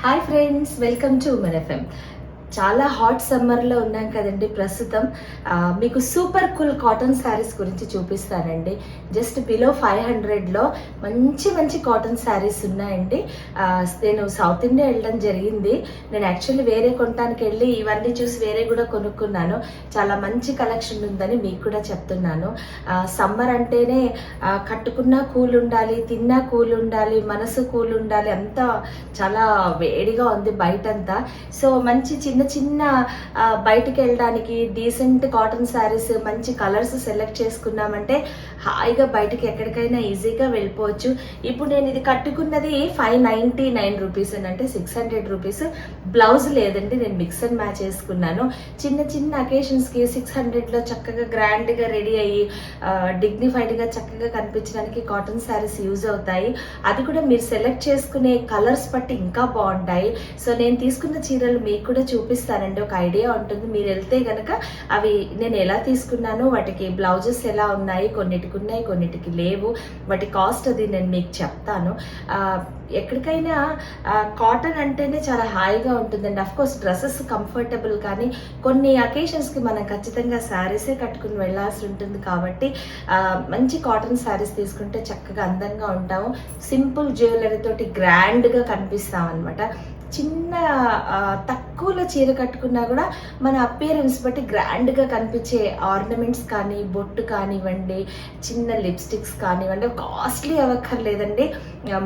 Hi friends, welcome to women FM. చాలా hot సమ్మర్లో ఉన్నాం కదండి ప్రస్తుతం. మీకు సూపర్ కూల్ కాటన్ శారీస్ గురించి చూపిస్తానండి. జస్ట్ బిలో 500లో మంచి మంచి కాటన్ శారీస్ ఉన్నాయండి. నేను సౌత్ ఇండియా వెళ్ళడం జరిగింది. నేను యాక్చువల్లీ వేరే కొనడానికి వెళ్ళి ఇవన్నీ చూసి వేరే కూడా కొనుక్కున్నాను. చాలా మంచి కలెక్షన్ ఉందని మీకు కూడా చెప్తున్నాను. సమ్మర్ అంటేనే కట్టుకున్నా కూల్ ఉండాలి, తిన్నా కూల్ ఉండాలి, మనసు కూల్ ఉండాలి, అంతా చాలా వేడిగా ఉంది బయటంతా. సో మంచి చిన్న చిన్న బయటికి వెళ్ళడానికి డీసెంట్ కాటన్ శారీస్ మంచి కలర్స్ సెలెక్ట్ చేసుకున్నామంటే హాయిగా బయటికి ఎక్కడికైనా ఈజీగా వెళ్ళిపోవచ్చు. ఇప్పుడు నేను ఇది కట్టుకున్నది 599 రూపీస్ అంటే 600 రూపీస్. బ్లౌజ్ లేదండి, నేను మిక్స్ అండ్ మ్యాచ్ చేసుకున్నాను. చిన్న చిన్న అకేషన్స్కి 600లో చక్కగా గ్రాండ్గా రెడీ అయ్యి డిగ్నిఫైడ్గా చక్కగా కనిపించడానికి కాటన్ శారీస్ యూజ్ అవుతాయి. అది కూడా మీరు సెలెక్ట్ చేసుకునే కలర్స్ బట్టి ఇంకా బాగుంటాయి. సో నేను తీసుకున్న చీరలు మీకు కూడా చూపిస్తానండి, ఒక ఐడియా ఉంటుంది. మీరు వెళ్తే కనుక అవి నేను ఎలా తీసుకున్నాను, వాటికి బ్లౌజెస్ ఎలా ఉన్నాయి, కొన్నిటికి ఉన్నాయి కొన్నిటికి లేవు, వాటి కాస్ట్ అది నేను మీకు చెప్తాను. ఎక్కడికైనా కాటన్ అంటేనే చాలా హాయిగా ఉంటుందండి. అఫ్కోర్స్ డ్రెస్సెస్ కంఫర్టబుల్, కానీ కొన్ని అకేషన్స్కి మనం ఖచ్చితంగా శారీసే కట్టుకుని వెళ్ళాల్సి ఉంటుంది. కాబట్టి మంచి కాటన్ శారీస్ తీసుకుంటే చక్కగా అందంగా ఉంటాము. సింపుల్ జ్యువెలరీ తోటి గ్రాండ్గా కనిపిస్తాం అనమాట. చిన్న తక్కువలో చీర కట్టుకున్నా కూడా మన అపియరెన్స్ బట్టి గ్రాండ్గా కనిపించే ఆర్నమెంట్స్ కానీ, బొట్టు కానివ్వండి, చిన్న లిప్స్టిక్స్ కానివ్వండి, కాస్ట్లీ అవ్వక్కర్లేదండి.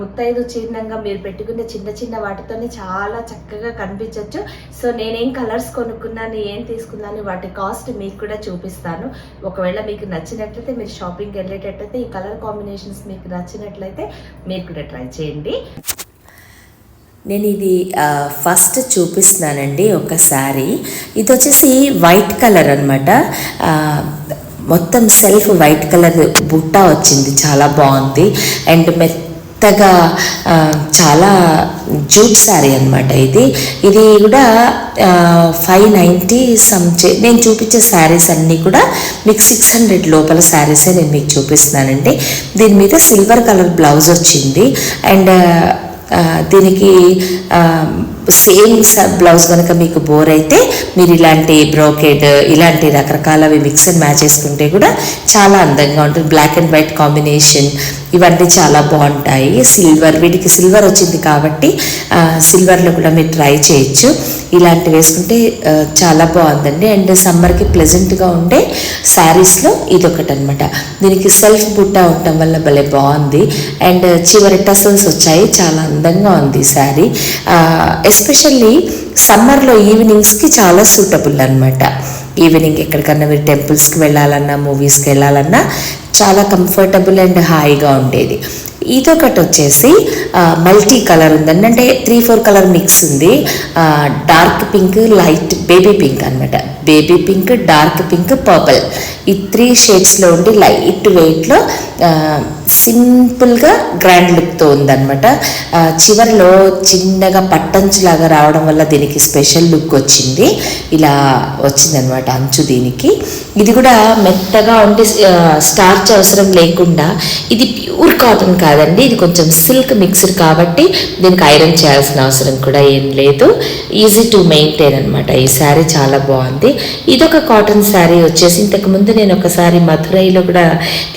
ముత్తైదు చిహ్నంగా మీరు పెట్టుకునే చిన్న చిన్న వాటితోనే చాలా చక్కగా కనిపించవచ్చు. సో నేనేం కలర్స్ కొనుక్కున్నాను, ఏం తీసుకున్నాను, వాటి కాస్ట్ మీకు కూడా చూపిస్తాను. ఒకవేళ మీకు నచ్చినట్లయితే, మీరు షాపింగ్కి వెళ్ళేటట్లయితే, ఈ కలర్ కాంబినేషన్స్ మీకు నచ్చినట్లయితే మీరు కూడా ట్రై చేయండి. నేను ఇది ఫస్ట్ చూపిస్తున్నానండి ఒక శారీ. ఇది వచ్చేసి వైట్ కలర్ అనమాట. మొత్తం సెల్ఫ్ వైట్ కలర్ బుట్ట వచ్చింది, చాలా బాగుంది. అండ్ మెత్తగా చాలా జూట్ శారీ అనమాట. ఇది కూడా 590 నేను చూపించే శారీస్ అన్నీ కూడా మీకు 600 లోపల శారీసే నేను మీకు చూపిస్తున్నానండి. దీని మీద సిల్వర్ కలర్ బ్లౌజ్ వచ్చింది. అండ్ దీనికి సేమ్ బ్లౌజ్ కనుక మీకు బోర్ అయితే మీరు ఇలాంటి బ్రోకెడ్, ఇలాంటి రకరకాలవి మిక్స్ అండ్ మ్యాచ్ చేసుకుంటే కూడా చాలా అందంగా ఉంటుంది. బ్లాక్ అండ్ వైట్ కాంబినేషన్ ఇవన్నీ చాలా బాగుంటాయి. వీటికి సిల్వర్ వచ్చింది కాబట్టి సిల్వర్లో కూడా మీరు ట్రై చేయొచ్చు. ఇలాంటివి వేసుకుంటే చాలా బాగుందండి. అండ్ సమ్మర్కి ప్లెజెంట్గా ఉండే శారీస్లో ఇదొకటి అనమాట. దీనికి సెల్ఫ్ బుట్ట ఉండటం వల్ల భలే బాగుంది. అండ్ చివరి టసల్స్ వచ్చాయి, చాలా అందంగా ఉంది ఈ శారీ. ఎస్పెషల్లీ సమ్మర్లో ఈవినింగ్స్కి చాలా సూటబుల్ అనమాట. ఈవినింగ్ ఎక్కడికన్నా మీరు టెంపుల్స్కి వెళ్ళాలన్నా, మూవీస్కి వెళ్ళాలన్నా చాలా కంఫర్టబుల్ అండ్ హాయిగా ఉండేది. ఇదొకటి వచ్చేసి మల్టీ కలర్ ఉందండి, అంటే 3-4 కలర్ మిక్స్ ఉంది. Dark pink, light baby pink అనమాట. Baby pink, dark pink, purple, ఈ 3 షేడ్స్లో ఉండి లైట్ వెయిట్లో సింపుల్గా గ్రాండ్ లుక్తో ఉందన్నమాట. చివరిలో చిన్నగా పట్టంచులాగా రావడం వల్ల దీనికి స్పెషల్ లుక్ వచ్చింది. ఇలా వచ్చిందనమాట అంచు దీనికి. ఇది కూడా మెత్తగా ఉండి స్టార్చ్ అవసరం లేకుండా, ఇది ప్యూర్ కాటన్ కాదండి, ఇది కొంచెం సిల్క్ మిక్స్డ్ కాబట్టి దీనికి ఐరన్ చేయాల్సిన అవసరం కూడా ఏం లేదు. ఈజీ టు మెయింటైన్ అనమాట. ఈ శారీ చాలా బాగుంది. ఇదొక కాటన్ శారీ వచ్చేసి ఇంతకుముందు నేను ఒకసారి మధురైలో కూడా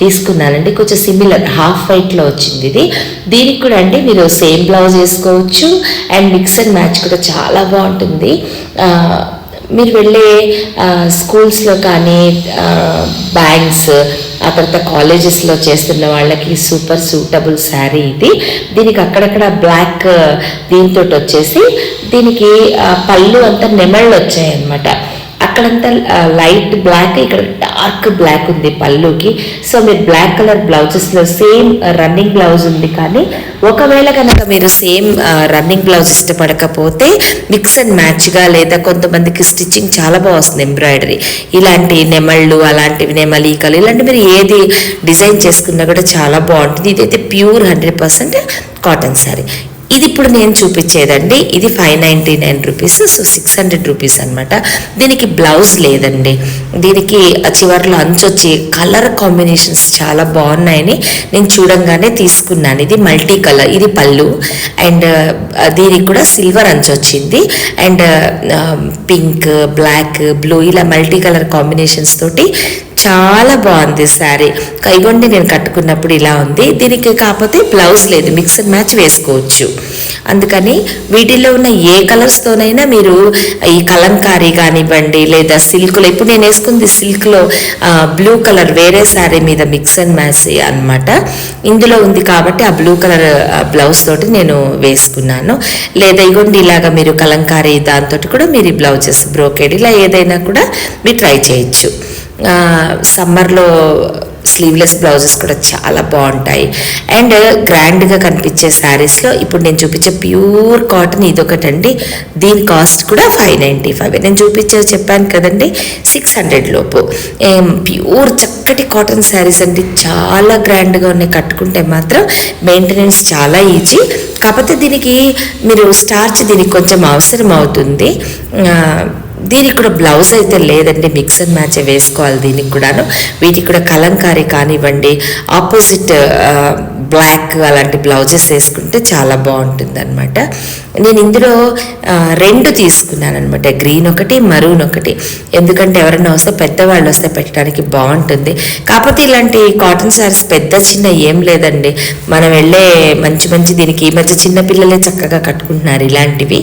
తీసుకున్నానండి. కొంచెం సిమిలర్ హాఫ్ వైట్లో వచ్చింది ఇది. దీనికి కూడా అండి మీరు సేమ్ బ్లౌజ్ వేసుకోవచ్చు. అండ్ మిక్స్ అండ్ మ్యాచ్ కూడా చాలా బాగుంటుంది. మీరు వెళ్ళే స్కూల్స్లో కానీ, బ్యాంక్స్, ఆ తర్వాత కాలేజెస్లో చేస్తున్న వాళ్ళకి సూపర్ సూటబుల్ శారీ ఇది. దీనికి అక్కడక్కడ బ్లాక్ దీంతో వచ్చేసి దీనికి పళ్ళు అంతా నెమళ్ళు వచ్చాయి అన్నమాట. అక్కడంతా లైట్ బ్లాక్, ఇక్కడ డార్క్ బ్లాక్ ఉంది పళ్ళుకి. సో మీరు బ్లాక్ కలర్ బ్లౌజెస్లో సేమ్ రన్నింగ్ బ్లౌజ్ ఉంది. కానీ ఒకవేళ కనుక మీరు సేమ్ రన్నింగ్ బ్లౌజ్ ఇష్టపడకపోతే మిక్స్ అండ్ మ్యాచ్గా, లేదా కొంతమందికి స్టిచ్చింగ్ చాలా బాగా వస్తుంది, ఎంబ్రాయిడరీ, ఇలాంటి నెమళ్ళు, అలాంటివి నెమలీకలు, ఇలాంటి మీరు ఏది డిజైన్ చేసుకున్నా కూడా చాలా బాగుంటుంది. ఇదైతే ప్యూర్ 100% కాటన్ శారీ. ఇది ఇప్పుడు నేను చూపించేదండి, ఇది 599 రూపీస్, సో 600 రూపీస్ అనమాట. దీనికి బ్లౌజ్ లేదండి, దీనికి చివర్లో అంచొచ్చి కలర్ కాంబినేషన్స్ చాలా బాగున్నాయని నేను చూడంగానే తీసుకున్నాను. ఇది మల్టీ కలర్, ఇది పళ్ళు, అండ్ దీనికి కూడా సిల్వర్ అంచు వచ్చింది, అండ్ పింక్, బ్లాక్, బ్లూ ఇలా మల్టీ కలర్ కాంబినేషన్స్ తోటి చాలా బాగుంది శారీ. కైగొండి నేను కట్టుకున్నప్పుడు ఇలా ఉంది. దీనికి కాకపోతే బ్లౌజ్ లేదు, మిక్స్ అండ్ మ్యాచ్ వేసుకోవచ్చు. అందుకని వీటిల్లో ఉన్న ఏ కలర్స్తోనైనా మీరు ఈ కలంకారీ కానివ్వండి, లేదా సిల్క్లో, ఇప్పుడు నేను వేసుకుంది సిల్క్లో బ్లూ కలర్ వేరే శారీ మీద మిక్స్ అండ్ మ్యాచ్ అన్నమాట. ఇందులో ఉంది కాబట్టి ఆ బ్లూ కలర్ బ్లౌజ్ తోటి నేను వేసుకున్నాను. లేదా ఇగోండి ఇలాగా మీరు కలంకారీ దాంతో కూడా మీరు బ్లౌజెస్, బ్రోకెడ్ ఇలా ఏదైనా కూడా మీరు ట్రై చేయొచ్చు. సమ్మర్లో స్లీవ్లెస్ బ్లౌజెస్ కూడా చాలా బాగుంటాయి. అండ్ గ్రాండ్గా కనిపించే శారీస్లో ఇప్పుడు నేను చూపించే ప్యూర్ కాటన్ ఇదొకటండి. దీని కాస్ట్ కూడా 595. నేను చెప్పాను కదండి 600 లోపు. ప్యూర్ చక్కటి కాటన్ శారీస్ అండి, చాలా గ్రాండ్గా ఉన్నాయి. కట్టుకుంటే మాత్రం మెయింటెనెన్స్ చాలా ఈజీ. కాకపోతే దీనికి మీరు స్టార్చ్ దీనికి కొంచెం అవసరం అవుతుంది. దీనికి కూడా బ్లౌజ్ అయితే లేదండి, మిక్స్ అండ్ మ్యాచ్ వేసుకోవాలి దీనికి కూడాను. వీటికి కూడా కలంకారీ కానివ్వండి, ఆపోజిట్ బ్లాక్ అలాంటి బ్లౌజెస్ వేసుకుంటే చాలా బాగుంటుంది అనమాట. నేను ఇందులో 2 తీసుకున్నాను అనమాట, గ్రీన్ ఒకటి, మరూన్ ఒకటి. ఎందుకంటే ఎవరైనా వస్తే, పెద్దవాళ్ళు వస్తే పెట్టడానికి బాగుంటుంది. కాకపోతే ఇలాంటి కాటన్ శారీస్ పెద్ద చిన్న ఏం లేదండి, మనం వెళ్ళే మంచి దీనికి ఈ మధ్య చిన్నపిల్లలే చక్కగా కట్టుకుంటున్నారు ఇలాంటివి.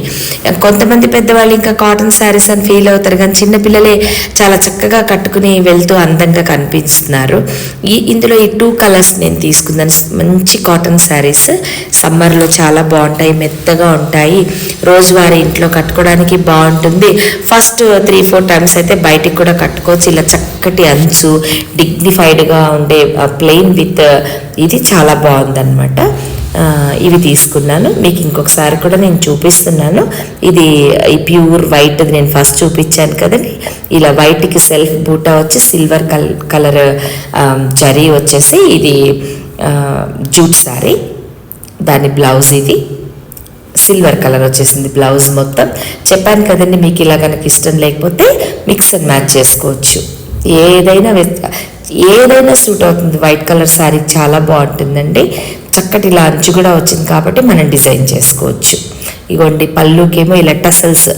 కొంతమంది పెద్దవాళ్ళు ఇంకా కాటన్ శారీస్ అని ఫీల్ అవుతారు, కానీ చిన్నపిల్లలే చాలా చక్కగా కట్టుకుని వెళ్తూ అందంగా కనిపిస్తున్నారు. ఇందులో ఈ 2 కలర్స్ నేను తీసుకున్నాను. మంచి కాటన్ శారీస్ సమ్మర్లో చాలా బాగుంటాయి, మెత్తగా ఉంటాయి, రోజువారీ ఇంట్లో కట్టుకోవడానికి బాగుంటుంది. ఫస్ట్ 3-4 టైమ్స్ అయితే బయటికి కూడా కట్టుకోవచ్చు. ఇలా చక్కటి అంచు, డిగ్నిఫైడ్గా ఉండే ప్లెయిన్ విత్ ఇది చాలా బాగుందన్నమాట. ఇవి తీసుకున్నాను. మీకు ఇంకొకసారి కూడా నేను చూపిస్తున్నాను. ఇది ఈ ప్యూర్ వైట్ నేను ఫస్ట్ చూపించాను కదండి, ఇలా వైట్కి సెల్ఫ్ బూటా వచ్చి సిల్వర్ కలర్ జరీ వచ్చేసి ఇది జూట్ శారీ. దాని బ్లౌజ్ ఇది సిల్వర్ కలర్ వచ్చేసింది బ్లౌజ్ మొత్తం. చెప్పాను కదండి, మీకు ఇలా కనుక ఇష్టం లేకపోతే మిక్స్ అండ్ మ్యాచ్ చేసుకోవచ్చు. ఏదైనా సూట్ అవుతుంది. వైట్ కలర్ శారీ చాలా బాగుంటుందండి. చక్కటి ఇలా అంచు కూడా వచ్చింది కాబట్టి మనం డిజైన్ చేసుకోవచ్చు. ఇగోండి పళ్ళుకేమో ఇలా టసల్స్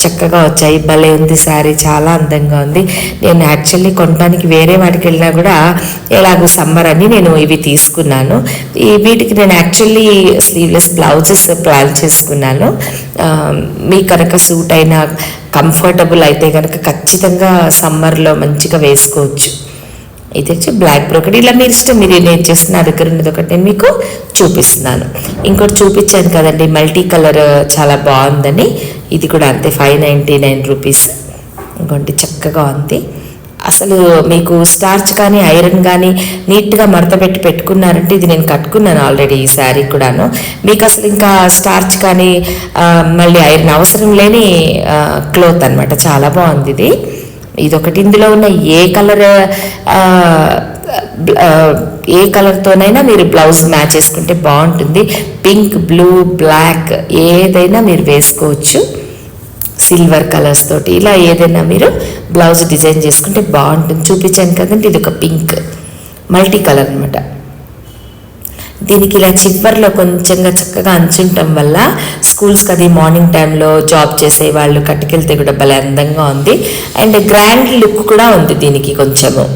చక్కగా వచ్చాయి, భలే ఉంది శారీ, చాలా అందంగా ఉంది. నేను యాక్చువల్లీ కొనడానికి వేరే వాటికి వెళ్ళినా కూడా ఎలాగో సమ్మర్ అని నేను ఇవి తీసుకున్నాను. వీటికి నేను యాక్చువల్లీ స్లీవ్లెస్ బ్లౌజెస్ ప్లాన్ చేసుకున్నాను. మీ కనుక సూట్ అయిన కంఫర్టబుల్ అయితే కనుక ఖచ్చితంగా సమ్మర్లో మంచిగా వేసుకోవచ్చు. ఇది వచ్చి బ్లాక్ బ్రోకెడ్. ఇలా మీరు ఇష్టం, మీరు నేను చేసి నా దగ్గర ఉన్నది ఒకటి నేను మీకు చూపిస్తున్నాను. ఇంకోటి చూపించాను కదండి మల్టీ కలర్, చాలా బాగుందని. ఇది కూడా అంతే 599 రూపీస్. ఇంకోటి చక్కగా ఉంది. అసలు మీకు స్టార్చ్ కానీ ఐరన్ కానీ నీట్గా మడత పెట్టుకున్నారంటే, ఇది నేను కట్టుకున్నాను ఆల్రెడీ ఈ శారీ కూడాను. మీకు అసలు ఇంకా స్టార్చ్ కానీ మళ్ళీ ఐరన్ అవసరం లేని క్లోత్ అనమాట. చాలా బాగుంది ఇది. ఇదొకటి. ఇందులో ఉన్న ఏ కలర్తోనైనా మీరు బ్లౌజ్ మ్యాచ్ చేసుకుంటే బాగుంటుంది. పింక్, బ్లూ, బ్లాక్ ఏదైనా మీరు వేసుకోవచ్చు. సిల్వర్ కలర్స్ తోటి ఇలా ఏదైనా మీరు బ్లౌజ్ డిజైన్ చేసుకుంటే బాగుంటుంది. చూపించాను కదండి, ఇది ఒక పింక్ మల్టీ కలర్ అనమాట. దీనికి ఇలా చివర్లో కొంచెంగా చక్కగా అంచుంటం వల్ల స్కూల్స్కి అది మార్నింగ్ టైంలో జాబ్ చేసే వాళ్ళు కట్టుకెళ్తే కూడా భలే అందంగా ఉంది. అండ్ గ్రాండ్ లుక్ కూడా ఉంది దీనికి కొంచెము.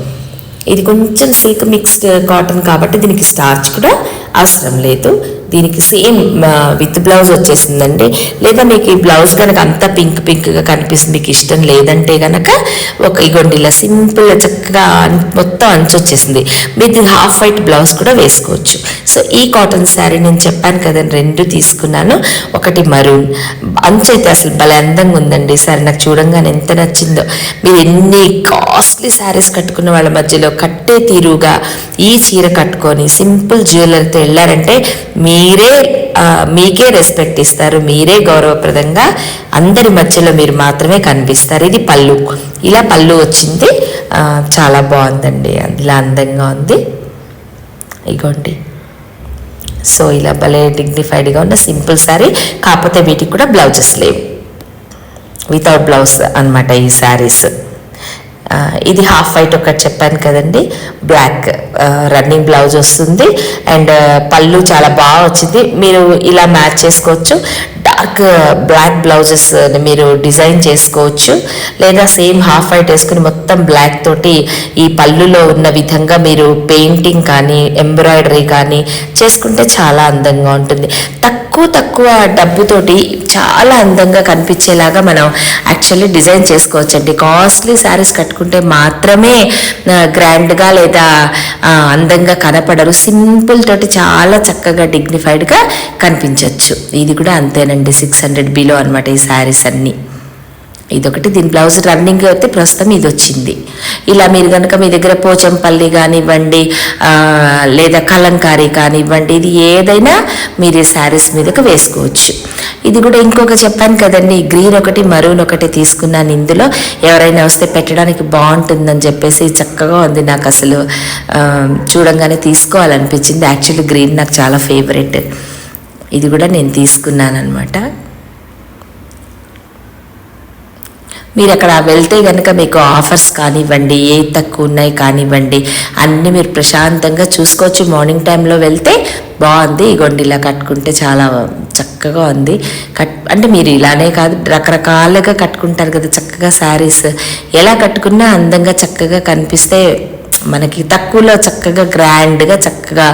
ఇది కొంచెం సిల్క్ మిక్స్డ్ కాటన్ కాబట్టి దీనికి స్టార్చ్ కూడా అవసరం లేదు. దీనికి సేమ్ విత్ బ్లౌజ్ వచ్చేసిందండి. లేదా మీకు ఈ బ్లౌజ్ కనుక అంతా పింక్గా కనిపిస్తుంది, మీకు ఇష్టం లేదంటే కనుక ఇగోండి ఇలా సింపుల్గా చక్కగా మొత్తం అంచు వచ్చేసింది. మీరు హాఫ్ వైట్ బ్లౌజ్ కూడా వేసుకోవచ్చు. సో ఈ కాటన్ శారీ నేను చెప్పాను కదండి 2 తీసుకున్నాను. ఒకటి మరూన్, అంచు అయితే అసలు భలే అందంగా ఉందండి. సరే నాకు చూడంగానే ఎంత నచ్చిందో. మీరు ఎన్ని కాస్ట్లీ శారీస్ కట్టుకున్న వాళ్ళ మధ్యలో కట్టే తీరుగా ఈ చీర కట్టుకొని సింపుల్ జ్యువెలరీతో వెళ్ళారంటే మీకే రెస్పెక్ట్ ఇస్తారు, మీరే గౌరవప్రదంగా అందరి మధ్యలో మీరు మాత్రమే కనిపిస్తారు. ఇది పళ్ళు, ఇలా పళ్ళు వచ్చింది, చాలా బాగుందండి, ఇలా అందంగా ఉంది. ఇగోండి సో ఇలా భలే డిగ్నిఫైడ్గా ఉన్న సింపుల్ శారీ, కాకపోతే వీటికి కూడా బ్లౌజెస్ లేవు, వితౌట్ బ్లౌజ్ అన్నమాట ఈ శారీస్. ఇది హాఫ్ వైట్ ఒకటి చెప్పాను కదండి, బ్లాక్ రన్నింగ్ బ్లౌజ్ వస్తుంది. అండ్ పళ్ళు చాలా బాగా వచ్చింది. మీరు ఇలా మ్యాచ్ చేసుకోవచ్చు, డార్క్ బ్లాక్ బ్లౌజెస్ మీరు డిజైన్ చేసుకోవచ్చు, లేదా సేమ్ హాఫ్ వైట్ వేసుకుని మొత్తం బ్లాక్ తోటి ఈ పళ్ళులో ఉన్న విధంగా మీరు పెయింటింగ్ కానీ ఎంబ్రాయిడరీ కానీ చేసుకుంటే చాలా అందంగా ఉంటుంది. తక్కువ డబ్బుతోటి చాలా అందంగా కనిపించేలాగా మనం యాక్చువల్లీ డిజైన్ చేసుకోవచ్చండి. కాస్ట్లీ శారీస్ కట్టుకుంటే మాత్రమే గ్రాండ్గా లేదా అందంగా కనపడరు, సింపుల్ తోటి చాలా చక్కగా డిగ్నిఫైడ్గా కనిపించవచ్చు. ఇది కూడా అంతేనండి, 600 బిలో అనమాట ఈ శారీస్ అన్నీ. ఇదొకటి, దీని బ్లౌజ్ రన్నింగ్ అయితే ప్రస్తుతం ఇది వచ్చింది. ఇలా మీరు కనుక మీ దగ్గర పోచంపల్లి కానివ్వండి లేదా కలంకారీ కానివ్వండి, ఇది ఏదైనా మీరు ఈ శారీస్ మీదకి వేసుకోవచ్చు. ఇది కూడా ఇంకొక చెప్పాను కదండి, గ్రీన్ ఒకటి మరూన్ ఒకటి తీసుకున్నాను ఇందులో. ఎవరైనా వస్తే పెట్టడానికి బాగుంటుందని చెప్పేసి చక్కగా ఉంది, నాకు అసలు చూడంగానే తీసుకోవాలనిపించింది. యాక్చువల్లీ గ్రీన్ నాకు చాలా ఫేవరెట్. ఇది కూడా నేను తీసుకున్నాను అనమాట. మీరు అక్కడ వెళ్తే కనుక మీకు ఆఫర్స్ కానివ్వండి, ఏ తక్కువ ఉన్నాయి కానివ్వండి, అన్నీ మీరు ప్రశాంతంగా చూసుకోవచ్చు. మార్నింగ్ టైంలో వెళ్తే బాగుంది. ఇగోండి ఇలా కట్టుకుంటే చాలా చక్కగా ఉంది. అంటే మీరు ఇలానే కాదు, రకరకాలుగా కట్టుకుంటారు కదా చక్కగా శారీస్. ఎలా కట్టుకున్నా అందంగా చక్కగా కనిపిస్తే మనకి తక్కువలో చక్కగా గ్రాండ్గా చక్కగా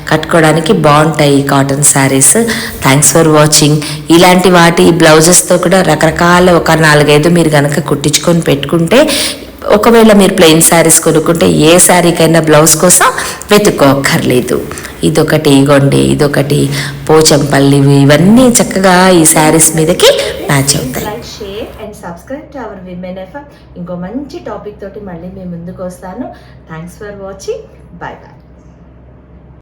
కట్టుకోవడానికి బాగుంటాయి ఈ cotton saris. Thanks for watching. ఇలాంటి వాటి బ్లౌజెస్తో కూడా రకరకాల ఒక 4-5 మీరు కనుక కుట్టించుకొని పెట్టుకుంటే, ఒకవేళ మీరు ప్లెయిన్ శారీస్ కొనుక్కుంటే ఏ శారీకైనా బ్లౌజ్ కోసం వెతుక్కోక్కర్లేదు. ఇదొకటి ఇగోండి, ఇదొకటి పోచంపల్లి, ఇవన్నీ చక్కగా ఈ శారీస్ మీదకి మ్యాచ్ అవుతాయి. Share and subscribe to our women FM. ఇంకో మంచి టాపిక్ తోటి మళ్ళీ మేము ముందుకు వస్తాను. Thanks for watching. Bye bye.